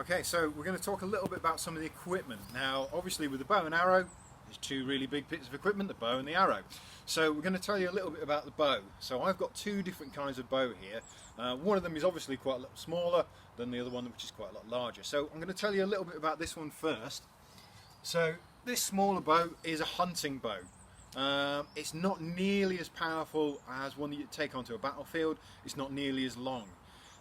Okay, so we're going to talk a little bit about some of the equipment. Now, obviously with the bow and arrow, there's two really big bits of equipment, the bow and the arrow. So we're going to tell you a little bit about the bow. So I've got two different kinds of bow here. One of them is obviously quite a little smaller than the other one, which is quite a lot larger. So I'm going to tell you a little bit about this one first. So this smaller bow is a hunting bow. It's not nearly as powerful as one that you take onto a battlefield. It's not nearly as long.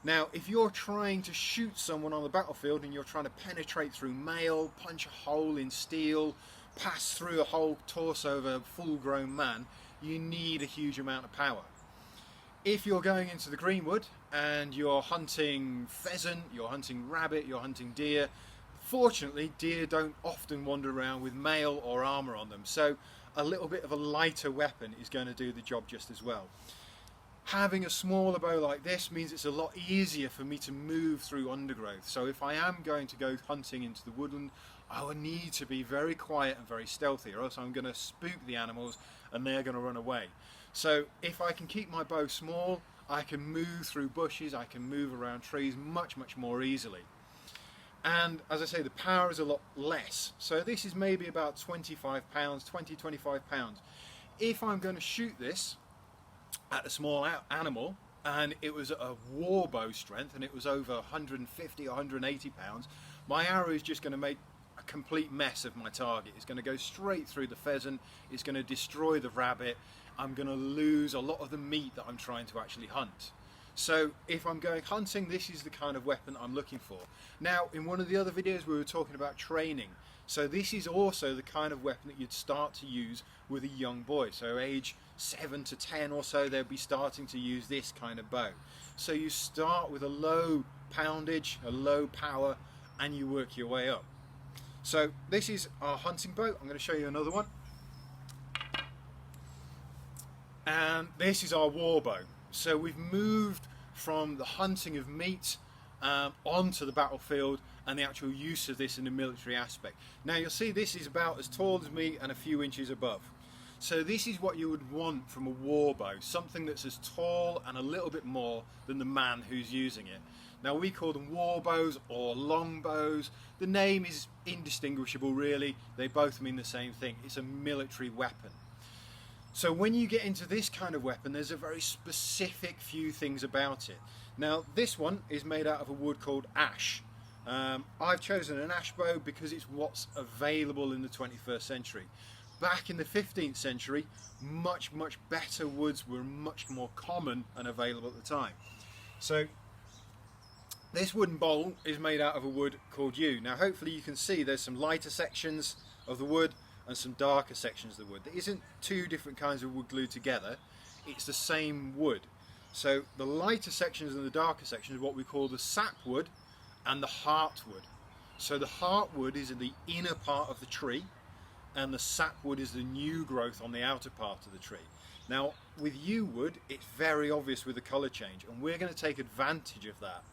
Now, if you're trying to shoot someone on the battlefield and you're trying to penetrate through mail, punch a hole in steel, pass through a whole torso of a full-grown man, you need a huge amount of power. If you're going into the greenwood and you're hunting pheasant, you're hunting rabbit, you're hunting deer, fortunately deer don't often wander around with mail or armour on them, so a little bit of a lighter weapon is going to do the job just as well. Having a smaller bow like this means it's a lot easier for me to move through undergrowth. So if I am going to go hunting into the woodland, I will need to be very quiet and very stealthy, or else I'm going to spook the animals and they're going to run away. So if I can keep my bow small, I can move through bushes, I can move around trees much more easily. And as I say, the power is a lot less. So this is maybe about 25 pounds, 25 pounds. If I'm going to shoot this at a small animal and it was a war bow strength and it was over 150 or 180 pounds, my arrow is just going to make a complete mess of my target. It's going to go straight through the pheasant, it's going to destroy the rabbit, I'm going to lose a lot of the meat that I'm trying to actually hunt. So if I'm going hunting, this is the kind of weapon I'm looking for. Now, in one of the other videos we were talking about training, so this is also the kind of weapon that you'd start to use with a young boy. So age 7 to 10 or so, they'll be starting to use this kind of bow. So you start with a low poundage, a low power, and you work your way up. So this is our hunting bow. I'm going to show you another one. And this is our war bow. So we've moved from the hunting of meat onto the battlefield and the actual use of this in the military aspect. Now you'll see this is about as tall as me and a few inches above. So this is what you would want from a war bow, something that's as tall and a little bit more than the man who's using it. Now we call them war bows or long bows. The name is indistinguishable really, they both mean the same thing. It's a military weapon. So when you get into this kind of weapon, there's a very specific few things about it. Now this one is made out of a wood called ash. I've chosen an ash bow because it's what's available in the 21st century. Back in the 15th century, much better woods were much more common and available at the time. So this wooden bowl is made out of a wood called yew. Now hopefully you can see there's some lighter sections of the wood and some darker sections of the wood. There isn't two different kinds of wood glued together, it's the same wood. So the lighter sections and the darker sections are what we call the sapwood and the heartwood. So the heartwood is in the inner part of the tree and the sapwood is the new growth on the outer part of the tree. Now with yew wood it's very obvious with the colour change, and we're going to take advantage of that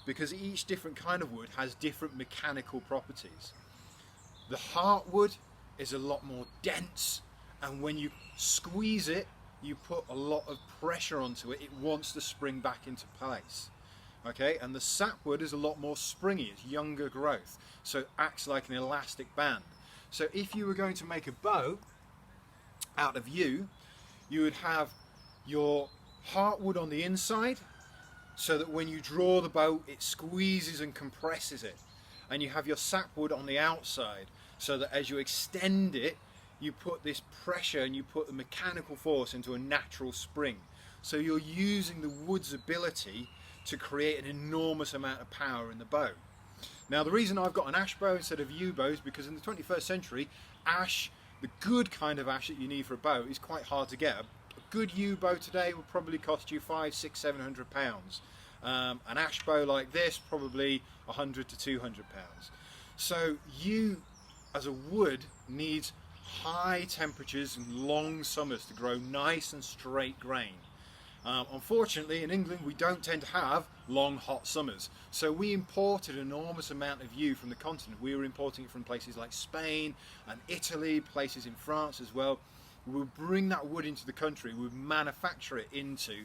because each different kind of wood has different mechanical properties. The heartwood is a lot more dense, and when you squeeze it you put a lot of pressure onto it, it wants to spring back into place. Okay, and the sapwood is a lot more springy, it's younger growth, so it acts like an elastic band. So if you were going to make a bow out of yew, you would have your heartwood on the inside so that when you draw the bow it squeezes and compresses it, and you have your sapwood on the outside so that as you extend it you put this pressure and you put the mechanical force into a natural spring. So you're using the wood's ability to create an enormous amount of power in the bow. Now the reason I've got an ash bow instead of yew bow is because in the 21st century ash, the good kind of ash that you need for a bow, is quite hard to get. A good yew bow today will probably cost you 500, 600, 700 pounds. An ash bow like this probably 100 to 200 pounds. So yew as a wood needs high temperatures and long summers to grow nice and straight grain. Unfortunately in England we don't tend to have long hot summers, so we imported an enormous amount of yew from the continent. We were importing it from places like Spain and Italy, places in France as well. We would bring that wood into the country, we would manufacture it into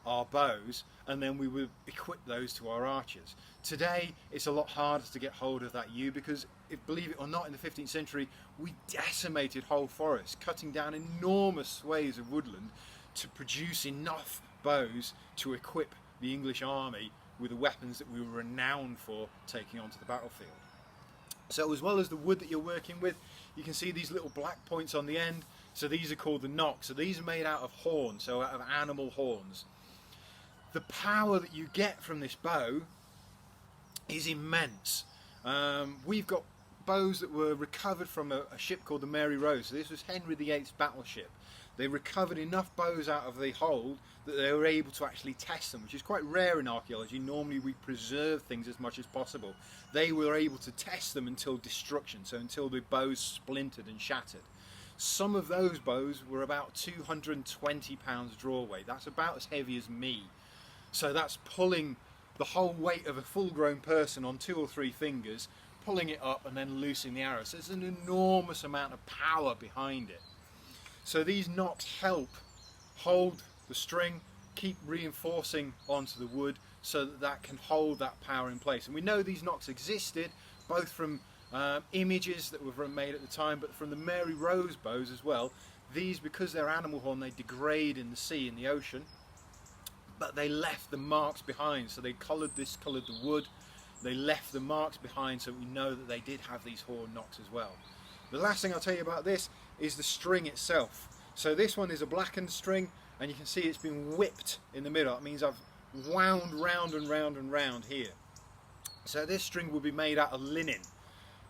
our bows, and then we would equip those to our archers. Today it's a lot harder to get hold of that yew because, if, believe it or not, in the 15th century we decimated whole forests, cutting down enormous swathes of woodland to produce enough bows to equip the English army with the weapons that we were renowned for taking onto the battlefield. So as well as the wood that you're working with, you can see these little black points on the end. So these are called the nocks. So these are made out of horn, so out of animal horns. The power that you get from this bow is immense. We've got bows that were recovered from a ship called the Mary Rose. So this was Henry VIII's battleship. They recovered enough bows out of the hold that they were able to actually test them, which is quite rare in archaeology. Normally we preserve things as much as possible. They were able to test them until destruction, so until the bows splintered and shattered. Some of those bows were about 220 pounds draw weight. That's about as heavy as me. So that's pulling the whole weight of a full-grown person on 2 or 3 fingers, pulling it up and then loosing the arrow. So there's an enormous amount of power behind it. So these nocks help hold the string, keep reinforcing onto the wood so that that can hold that power in place. And we know these nocks existed both from images that were made at the time, but from the Mary Rose bows as well. These, because they're animal horn, they degrade in the sea, in the ocean, but they left the marks behind. So they coloured the wood, they left the marks behind, so we know that they did have these horn nocks as well. The last thing I'll tell you about this is the string itself. So this one is a blackened string, and you can see it's been whipped in the middle. That means I've wound round and round and round here. So this string will be made out of linen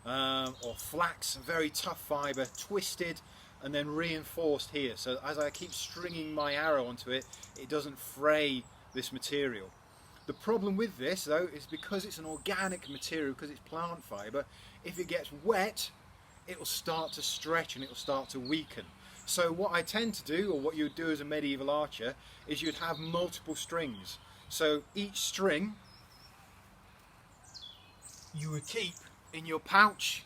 or flax, a very tough fibre, twisted and then reinforced here. So as I keep stringing my arrow onto it, it doesn't fray this material. The problem with this though is because it's an organic material, because it's plant fibre, if it gets wet, it will start to stretch and it will start to weaken. So what I tend to do, or what you would do as a medieval archer, is you'd have multiple strings. So each string you would keep in your pouch,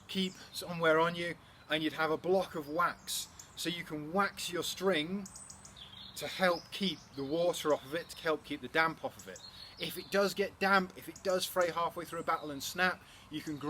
keep somewhere on you, and you'd have a block of wax. So you can wax your string to help keep the water off of it, to help keep the damp off of it. If it does get damp, if it does fray halfway through a battle and snap, you can grab